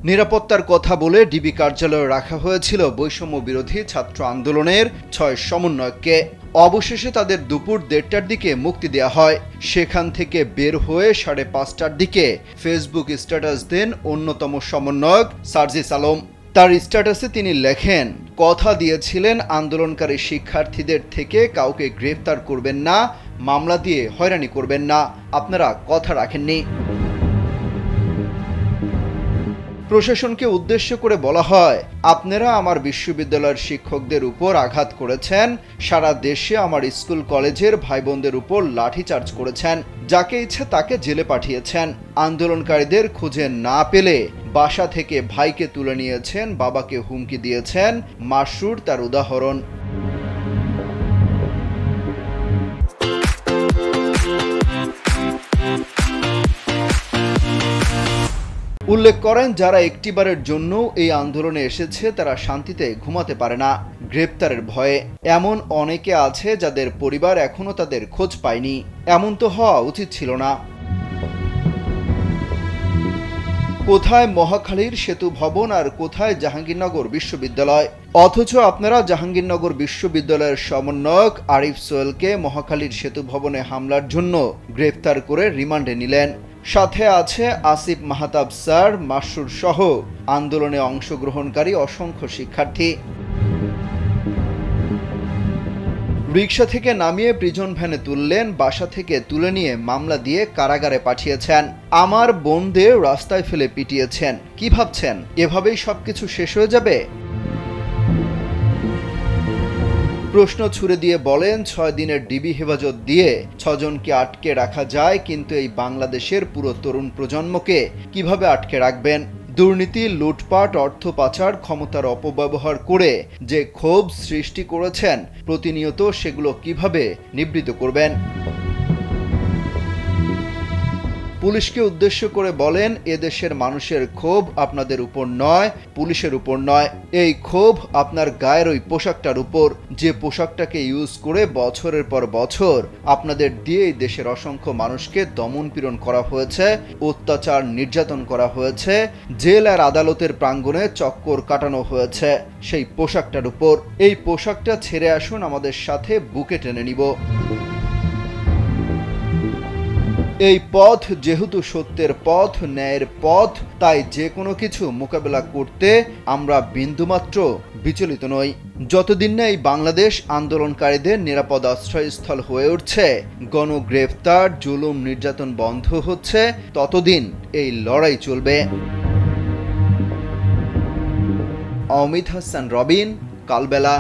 নিরাপত্তার কথা বলে ডিবি কার্যালয়ে রাখা হয়েছিল বৈষম্য বিরোধী ছাত্র আন্দোলনের ৬ সমন্বয়ককে। অবশেষে তাদের দুপুর ১:৩০টার দিকে মুক্তি দেওয়া হয়। সেখান থেকে বের হয়ে ৫:৩০টার দিকে ফেসবুক স্ট্যাটাস দেন অন্যতম সমন্বয়ক সার্জিস আলম। তার স্ট্যাটাসে তিনি লেখেন, কথা দিয়েছিলেন আন্দোলনকারী শিক্ষার্থীদের থেকে কাউকে গ্রেফতার করবেন না, মামলা দিয়ে হয়রানি করবেন না, আপনারা কথা রাখেননি। প্রশাসনকে উদ্দেশ্য করে বলা হয়, আপনারা আমার বিশ্ববিদ্যালয়ের শিক্ষকদের উপর আঘাত করেছেন, সারা দেশে আমার স্কুল কলেজের ভাই বোনদের উপর লাঠিচার্জ করেছেন, যাকে ইচ্ছে তাকে জেলে পাঠিয়েছেন, আন্দোলনকারীদের খুঁজে না পেলে বাসা থেকে ভাইকে তুলে নিয়েছেন, বাবাকে হুমকি দিয়েছেন। মাসরুর তার উদাহরণ। উল্লেখ করেন, যারা একটিবারের জন্য এই আন্দোলনে এসেছে তারা শান্তিতে ঘুমাতে পারে না গ্রেপ্তারের ভয়ে। এমন অনেকে আছে যাদের পরিবার এখনো তাদের খোঁজ পায়নি। এমন তো হওয়া উচিত ছিল না। কোথায় মহাখালীর সেতু ভবন আর কোথায় জাহাঙ্গীরনগর বিশ্ববিদ্যালয়? অথচ আপনারা জাহাঙ্গীরনগর বিশ্ববিদ্যালয়ের সমন্বয়ক আরিফ সোহেলকে মহাখালীর সেতু ভবনে হামলার জন্য গ্রেপ্তার করে রিমান্ডে নিলেন। সাথে আছে আসিফ মাহতাব স্যার, মাসরুর সহ আন্দোলনে অংশগ্রহণকারী অসংখ্য শিক্ষার্থী। রিকশা থেকে নামিয়ে প্রিজন ভ্যানে তুললেন, বাসা থেকে তুলে নিয়ে মামলা দিয়ে কারাগারে পাঠিয়েছেন। আমার বোনদের রাস্তায় ফেলে পিটিয়েছেন। কি ভাবছেন এভাবেই সবকিছু শেষ হয়ে যাবে? প্রশ্ন ছুড়ে দিয়ে বলেন, ৬ দিনের ডিবি হেফাজত দিয়ে ৬ জনকে আটকে রাখা যায়, কিন্তু এই বাংলাদেশের পুরো তরুণ প্রজন্মকে কিভাবে আটকে রাখবেন? দুর্নীতি, লুটপাট, অর্থ পাচার, ক্ষমতার অপব্যবহার করে যে ক্ষোভ সৃষ্টি করেছেন, প্রতিনিয়ত সেগুলো কিভাবে নিবৃত করবেন? পুলিশকে উদ্দেশ্য করে বলেন, এদেশের মানুষের ক্ষোভ আপনাদের উপর নয়, পুলিশের উপর নয়। এই ক্ষোভ আপনার গায়ের ওই পোশাকটার উপর, যে পোশাকটাকে ইউজ করে বছরের পর বছর আপনাদের দিয়ে এই দেশের অসংখ্য মানুষকে দমন পীড়ন করা হয়েছে, অত্যাচার নির্যাতন করা হয়েছে, জেল আর আদালতের প্রাঙ্গণে চক্কর কাটানো হয়েছে সেই পোশাকটার উপর। এই পোশাকটা ছেড়ে আসুন, আমাদের সাথে বুকে টেনে নিব। এই পথ যেহেতু সত্যের পথ, ন্যায়ের পথ, তাই যে কোনো কিছু মোকাবেলা করতে আমরা বিন্দুমাত্র বিচলিত নই। যতদিন না এই বাংলাদেশ আন্দোলনকারীদের নিরাপদ আশ্রয়স্থল হয়ে উঠছে, গণগ্রেফতার, জুলুম নির্যাতন বন্ধ হচ্ছে, ততদিন এই লড়াই চলবে। অমিত হাসান রবিন, কালবেলা।